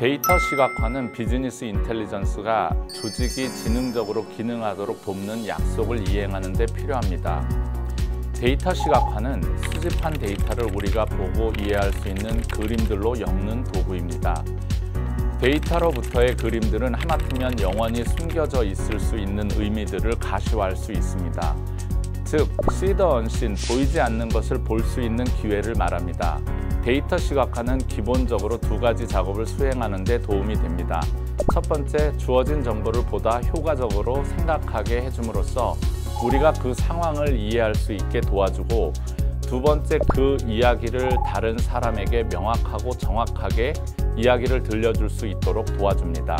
데이터 시각화는 비즈니스 인텔리전스가 조직이 지능적으로 기능하도록 돕는 약속을 이행하는 데 필요합니다. 데이터 시각화는 수집한 데이터를 우리가 보고 이해할 수 있는 그림들로 엮는 도구입니다. 데이터로부터의 그림들은 하마터면 영원히 숨겨져 있을 수 있는 의미들을 가시화할 수 있습니다. 즉, see the unseen, 보이지 않는 것을 볼 수 있는 기회를 말합니다. 데이터 시각화는 기본적으로 두 가지 작업을 수행하는 데 도움이 됩니다. 첫 번째, 주어진 정보를 보다 효과적으로 생각하게 해줌으로써 우리가 그 상황을 이해할 수 있게 도와주고, 두 번째, 그 이야기를 다른 사람에게 명확하고 정확하게 이야기를 들려줄 수 있도록 도와줍니다.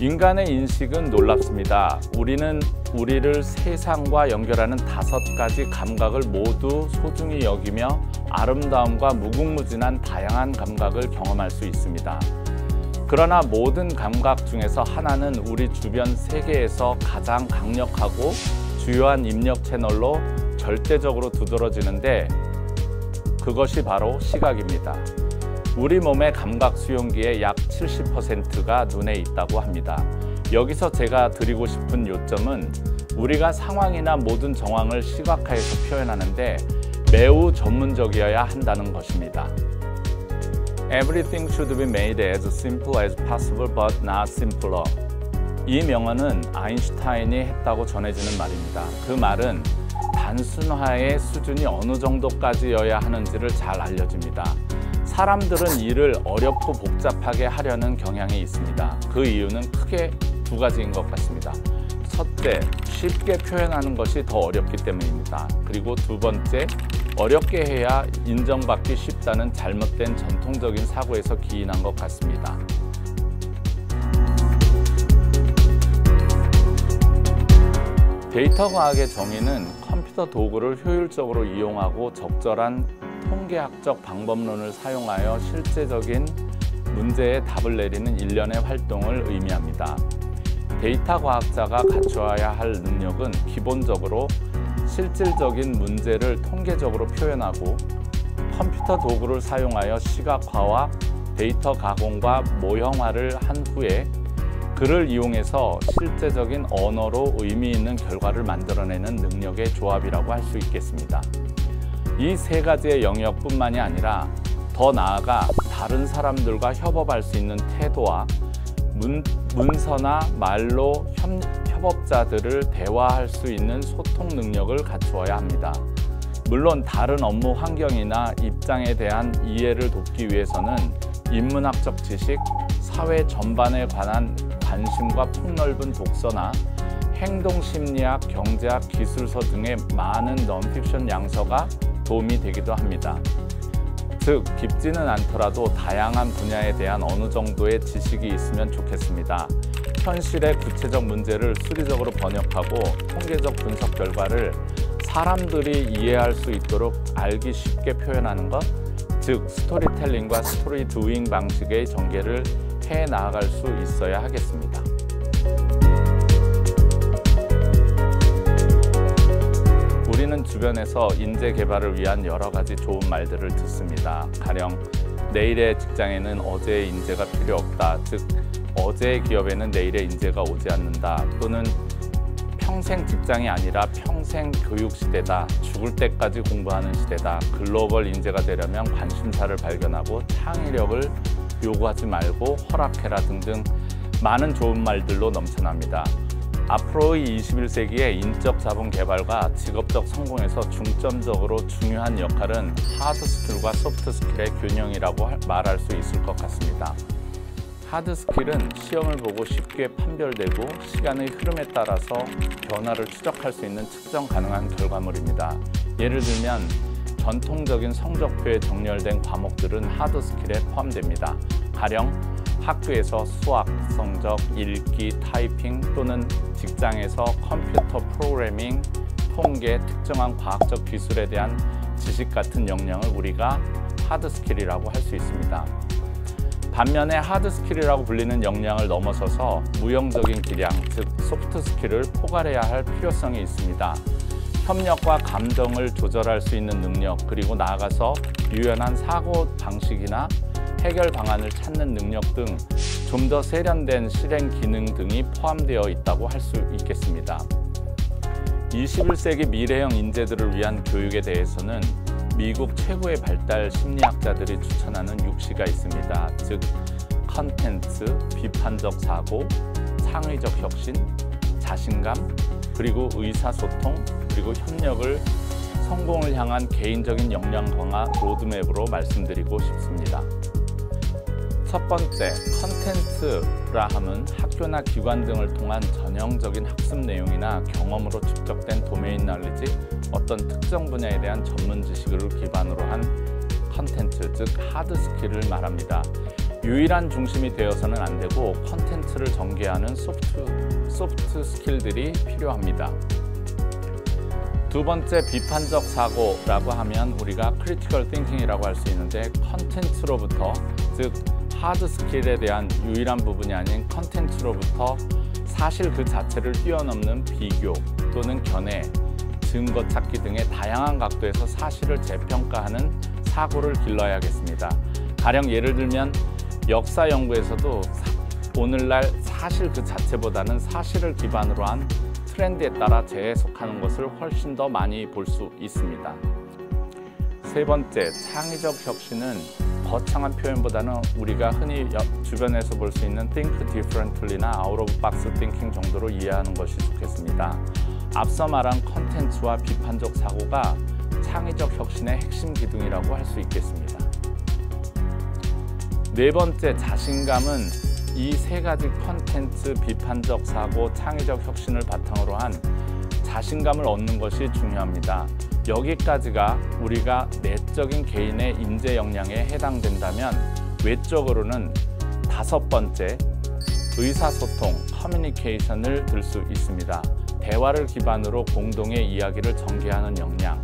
인간의 인식은 놀랍습니다. 우리는 우리를 세상과 연결하는 5가지 감각을 모두 소중히 여기며 아름다움과 무궁무진한 다양한 감각을 경험할 수 있습니다. 그러나 모든 감각 중에서 하나는 우리 주변 세계에서 가장 강력하고 주요한 입력 채널로 절대적으로 두드러지는데, 그것이 바로 시각입니다. 우리 몸의 감각 수용기의 약 70%가 눈에 있다고 합니다. 여기서 제가 드리고 싶은 요점은 우리가 상황이나 모든 정황을 시각화해서 표현하는데 매우 전문적이어야 한다는 것입니다. Everything should be made as simple as possible but not simpler. 이 명언은 아인슈타인이 했다고 전해지는 말입니다. 그 말은 단순화의 수준이 어느 정도까지여야 하는지를 잘 알려줍니다. 사람들은 일을 어렵고 복잡하게 하려는 경향이 있습니다. 그 이유는 크게 두 가지인 것 같습니다. 첫째, 쉽게 표현하는 것이 더 어렵기 때문입니다. 그리고 두 번째, 어렵게 해야 인정받기 쉽다는 잘못된 전통적인 사고에서 기인한 것 같습니다. 데이터 과학의 정의는 컴퓨터 도구를 효율적으로 이용하고 적절한 통계학적 방법론을 사용하여 실제적인 문제에 답을 내리는 일련의 활동을 의미합니다. 데이터 과학자가 갖추어야 할 능력은 기본적으로 실질적인 문제를 통계적으로 표현하고, 컴퓨터 도구를 사용하여 시각화와 데이터 가공과 모형화를 한 후에 그를 이용해서 실제적인 언어로 의미 있는 결과를 만들어내는 능력의 조합이라고 할 수 있겠습니다. 이 세 가지의 영역뿐만이 아니라 더 나아가 다른 사람들과 협업할 수 있는 태도와 문서나 말로 협업자들을 대화할 수 있는 소통 능력을 갖추어야 합니다. 물론 다른 업무 환경이나 입장에 대한 이해를 돕기 위해서는 인문학적 지식, 사회 전반에 관한 관심과 폭넓은 독서나 행동심리학, 경제학, 기술서 등의 많은 넌픽션 양서가 도움이 되기도 합니다. 즉, 깊지는 않더라도 다양한 분야에 대한 어느 정도의 지식이 있으면 좋겠습니다. 현실의 구체적 문제를 수리적으로 번역하고 통계적 분석 결과를 사람들이 이해할 수 있도록 알기 쉽게 표현하는 것, 즉 스토리텔링과 스토리 두잉 방식의 전개를 해 나아갈 수 있어야 하겠습니다. 우리는 주변에서 인재 개발을 위한 여러 가지 좋은 말들을 듣습니다. 가령 내일의 직장에는 어제의 인재가 필요 없다, 즉 어제의 기업에는 내일의 인재가 오지 않는다, 또는 평생 직장이 아니라 평생 교육 시대다, 죽을 때까지 공부하는 시대다, 글로벌 인재가 되려면 관심사를 발견하고 창의력을 요구하지 말고 허락해라 등등 많은 좋은 말들로 넘쳐납니다. 앞으로의 21세기의 인적 자본 개발과 직업적 성공에서 중점적으로 중요한 역할은 하드 스킬과 소프트 스킬의 균형이라고 말할 수 있을 것 같습니다. 하드 스킬은 시험을 보고 쉽게 판별되고 시간의 흐름에 따라서 변화를 추적할 수 있는 측정 가능한 결과물입니다. 예를 들면 전통적인 성적표에 정렬된 과목들은 하드 스킬에 포함됩니다. 가령 학교에서 수학, 성적, 읽기, 타이핑 또는 직장에서 컴퓨터 프로그래밍, 통계, 특정한 과학적 기술에 대한 지식 같은 역량을 우리가 하드 스킬이라고 할 수 있습니다. 반면에 하드 스킬이라고 불리는 역량을 넘어서서 무형적인 기량, 즉 소프트 스킬을 포괄해야 할 필요성이 있습니다. 협력과 감정을 조절할 수 있는 능력, 그리고 나아가서 유연한 사고 방식이나 해결 방안을 찾는 능력 등 좀 더 세련된 실행 기능 등이 포함되어 있다고 할 수 있겠습니다. 21세기 미래형 인재들을 위한 교육에 대해서는 미국 최고의 발달 심리학자들이 추천하는 6C가 있습니다. 즉, 컨텐츠, 비판적 사고, 창의적 혁신, 자신감, 그리고 의사소통, 그리고 협력을 성공을 향한 개인적인 역량 강화 로드맵으로 말씀드리고 싶습니다. 첫 번째, 컨텐츠라 함은 학교나 기관 등을 통한 전형적인 학습 내용이나 경험으로 축적된 도메인 널리지, 어떤 특정 분야에 대한 전문 지식을 기반으로 한 컨텐츠, 즉 하드 스킬을 말합니다. 유일한 중심이 되어서는 안 되고 컨텐츠를 전개하는 소프트 스킬들이 필요합니다. 두 번째, 비판적 사고라고 하면 우리가 크리티컬 띵킹이라고 할 수 있는데, 컨텐츠로부터, 즉 하드 스킬에 대한 유일한 부분이 아닌 컨텐츠로부터 사실 그 자체를 뛰어넘는 비교 또는 견해, 증거 찾기 등의 다양한 각도에서 사실을 재평가하는 사고를 길러야겠습니다. 가령 예를 들면 역사 연구에서도 오늘날 사실 그 자체보다는 사실을 기반으로 한 트렌드에 따라 재해석하는 것을 훨씬 더 많이 볼 수 있습니다. 세 번째, 창의적 혁신은 거창한 표현보다는 우리가 흔히 주변에서 볼 수 있는 think differently나 out of box thinking 정도로 이해하는 것이 좋겠습니다. 앞서 말한 컨텐츠와 비판적 사고가 창의적 혁신의 핵심 기둥이라고 할 수 있겠습니다. 네 번째, 자신감은 이 세 가지 컨텐츠, 비판적 사고, 창의적 혁신을 바탕으로 한 자신감을 얻는 것이 중요합니다. 여기까지가 우리가 내적인 개인의 인재 역량에 해당된다면, 외적으로는 다섯 번째, 의사소통, 커뮤니케이션을 들 수 있습니다. 대화를 기반으로 공동의 이야기를 전개하는 역량.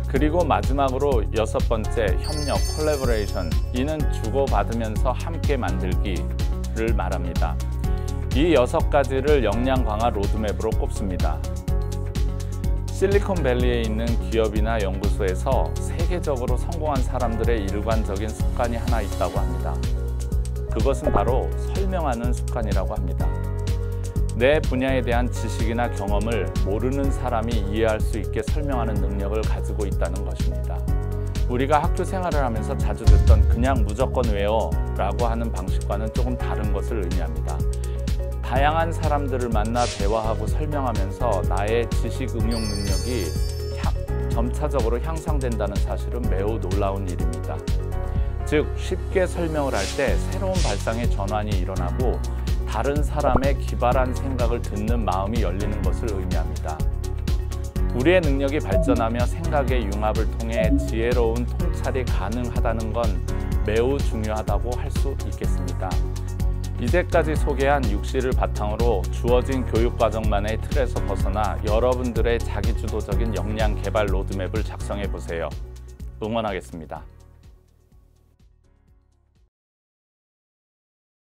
그리고 마지막으로 여섯 번째, 협력, 콜래보레이션. 이는 주고받으면서 함께 만들기를 말합니다. 이 여섯 가지를 역량 강화 로드맵으로 꼽습니다. 실리콘밸리에 있는 기업이나 연구소에서 세계적으로 성공한 사람들의 일관적인 습관이 하나 있다고 합니다. 그것은 바로 설명하는 습관이라고 합니다. 내 분야에 대한 지식이나 경험을 모르는 사람이 이해할 수 있게 설명하는 능력을 가지고 있다는 것입니다. 우리가 학교 생활을 하면서 자주 듣던 그냥 무조건 외워 라고 하는 방식과는 조금 다른 것을 의미합니다. 다양한 사람들을 만나 대화하고 설명하면서 나의 지식 응용 능력이 점차적으로 향상된다는 사실은 매우 놀라운 일입니다. 즉, 쉽게 설명을 할 때 새로운 발상의 전환이 일어나고 다른 사람의 기발한 생각을 듣는 마음이 열리는 것을 의미합니다. 우리의 능력이 발전하며 생각의 융합을 통해 지혜로운 통찰이 가능하다는 건 매우 중요하다고 할 수 있겠습니다. 이제까지 소개한 6C를 바탕으로 주어진 교육과정만의 틀에서 벗어나 여러분들의 자기주도적인 역량 개발 로드맵을 작성해 보세요. 응원하겠습니다.